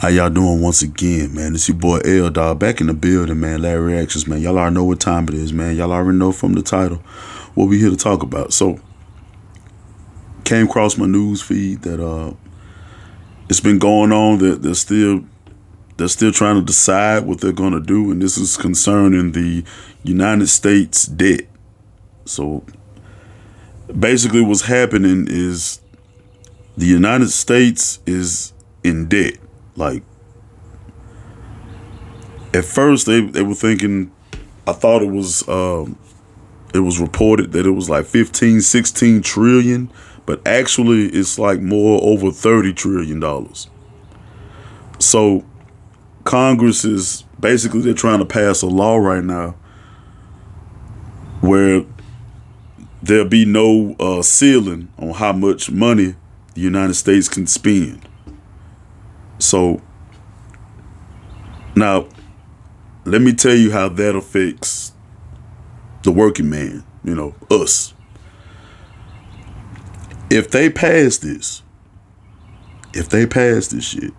How y'all doing once again, man? It's your boy L Dog back in the building, man. Larry Reactions, man. Y'all already know what time it is, man. Y'all already know from the title what we here to talk about. So, came across my news feed that it's been going on that they're still trying to decide what they're gonna do, and this is concerning the United States debt. So, basically, what's happening is the United States is in debt. Like, at first they were thinking, I thought it was reported that it was like 15, 16 trillion, but actually it's like more over $30 trillion. So Congress is basically, they're trying to pass a law right now where there'll be no ceiling on how much money the United States can spend. So now, let me tell you how that affects the working man, us. If they pass this shit,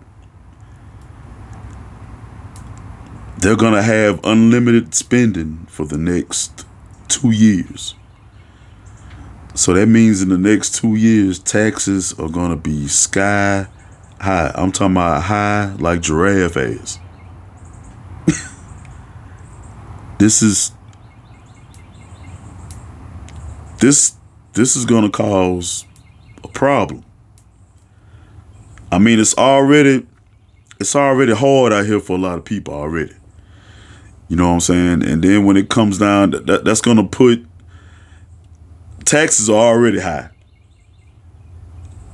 they're gonna have unlimited spending for the next 2 years. So that means in the next 2 years, taxes are gonna be sky high. I'm talking about high like giraffe ass. This is gonna cause a problem. I mean, it's already hard out here for a lot of people already. You know what I'm saying? And then when it comes down, that's gonna put, taxes are already high.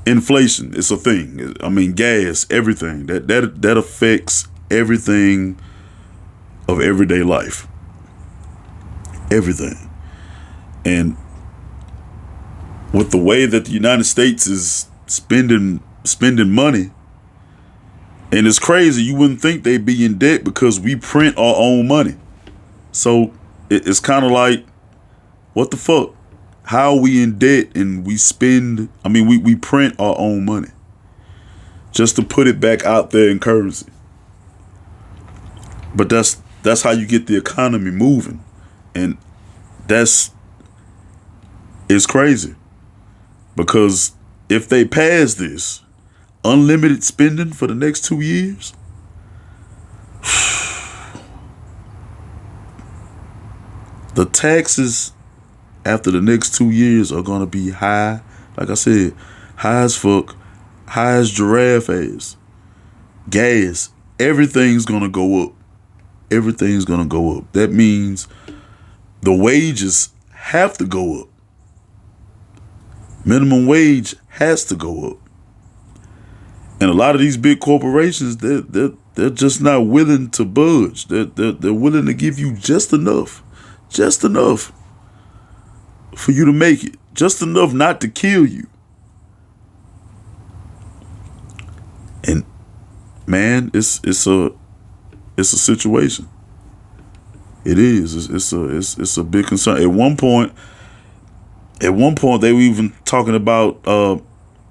Inflation is a thing. I mean, gas, everything. That affects everything of everyday life. Everything. And with the way that the United States is spending money, and it's crazy, you wouldn't think they'd be in debt because we print our own money. So it's kind of like, what the fuck? How are we in debt and we print our own money just to put it back out there in currency. But that's how you get the economy moving. And it's crazy, because if they pass this unlimited spending for the next 2 years, the taxes after the next 2 years are gonna be high. Like I said, high as fuck, high as giraffe ass. Gas, everything's gonna go up. Everything's gonna go up. That means the wages have to go up. Minimum wage has to go up. And a lot of these big corporations, they're just not willing to budge. They're willing to give you just enough for you to make it, just enough not to kill you. And man, it's a situation. It is. It's a big concern. At one point, they were even talking about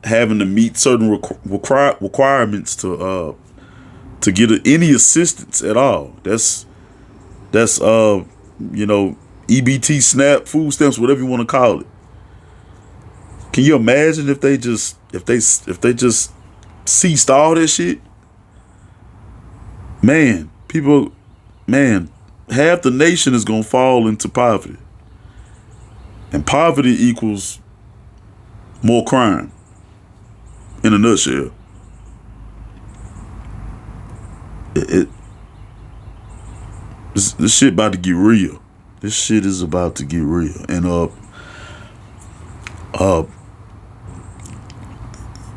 having to meet certain requirements to get any assistance at all. That's EBT, SNAP, food stamps, whatever you want to call it. Can you imagine if they just ceased all that shit? Man, half the nation is gonna fall into poverty. And poverty equals more crime, in a nutshell. This shit about to get real. This shit is about to get real. And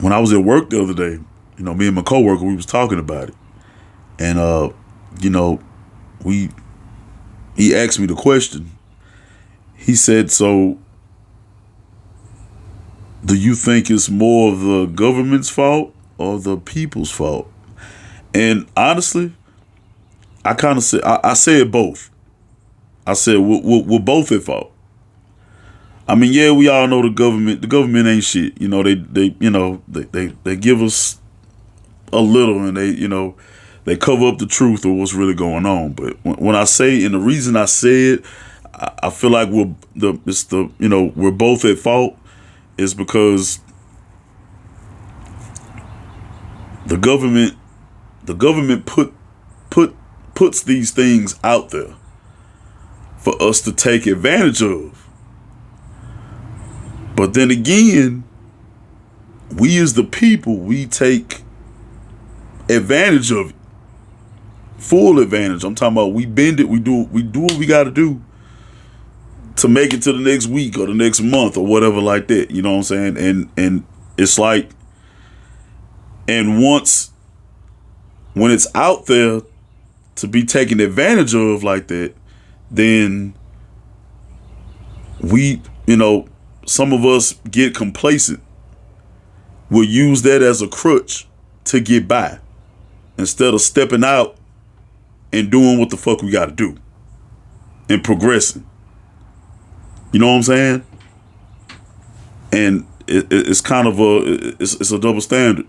when I was at work the other day, me and my coworker, we was talking about it. And he asked me the question. He said, so do you think it's more of the government's fault or the people's fault? And honestly, I said both. I said we're both at fault. I mean, yeah, we all know the government ain't shit. They give us a little, and they cover up the truth of what's really going on. But when I say, and the reason I say it, I feel like we're both at fault, is because the government puts these things out there for us to take advantage of. But then again, we as the people, we take advantage of it. Full advantage. I'm talking about we bend it, we do what we got to do to make it to the next week or the next month or whatever like that. You know what I'm saying? And it's like, and when it's out there to be taken advantage of like that, then some of us get complacent. We'll use that as a crutch to get by instead of stepping out and doing what the fuck we got to do and progressing. You know what I'm saying? And it's kind of it's a double standard.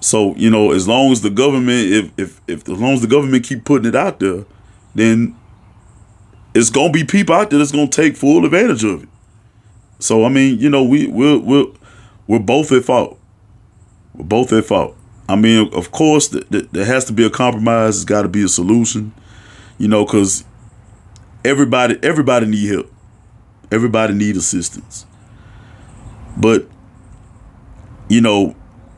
So, as long as the government, as long as the government keep putting it out there, then it's gonna be people out there that's gonna take full advantage of it. So I mean, we're both at fault. We're both at fault. I mean, of course, there has to be a compromise. There's got to be a solution, because everybody need help. Everybody need assistance. But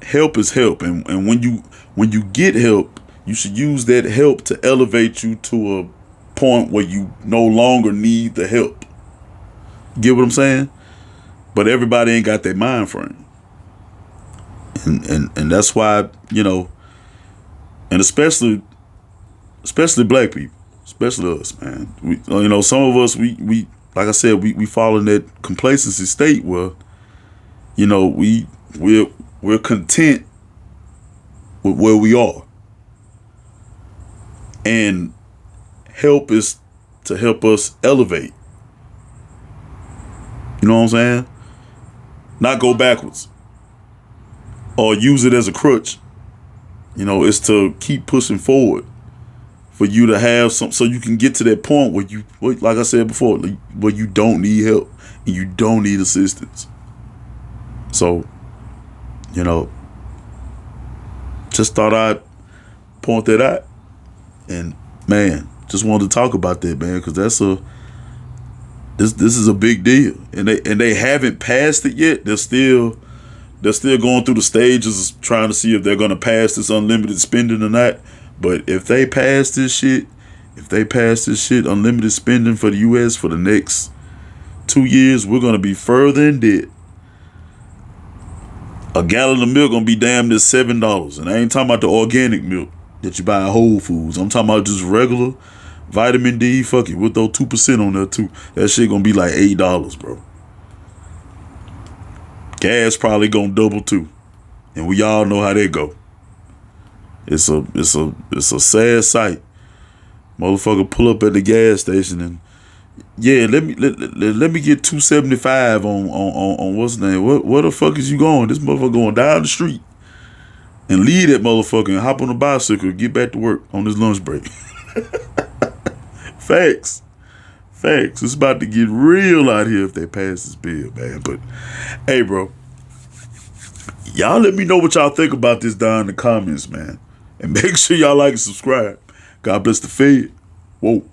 help is help, and when you get help, you should use that help to elevate you to a point where you no longer need the help. Get what I'm saying? But everybody ain't got that mind frame. And that's why, and especially black people, especially us, man. We, some of us, we like I said, we fall in that complacency state where, we're content with where we are. And help is to help us elevate. You know what I'm saying? Not go backwards or use it as a crutch. It's to keep pushing forward for you to have so you can get to that point where like I said before, where you don't need help and you don't need assistance. So, just thought I'd point that out. And man, just wanted to talk about that, man, because this is a big deal, and they haven't passed it yet. They're still going through the stages of trying to see if they're going to pass this unlimited spending or not. But if they pass this shit, unlimited spending for the U.S. for the next 2 years, we're going to be further in debt. A gallon of milk gonna be damn near $7, and I ain't talking about the organic milk that you buy at Whole Foods. I'm talking about just regular vitamin D. Fuck it, we'll throw 2% on there too. That shit gonna be like $8, bro. Gas probably gonna double too, and we all know how that go. It's a sad sight. Motherfucker pull up at the gas station and let me get $2.75 on what's the name? Where the fuck is you going? This motherfucker going down the street and leave that motherfucker and hop on a bicycle and get back to work on his lunch break. Facts. It's about to get real out here if they pass this bill, man. But hey, bro, y'all let me know what y'all think about this down in the comments, man. And make sure y'all like and subscribe. God bless the Fed. Whoa.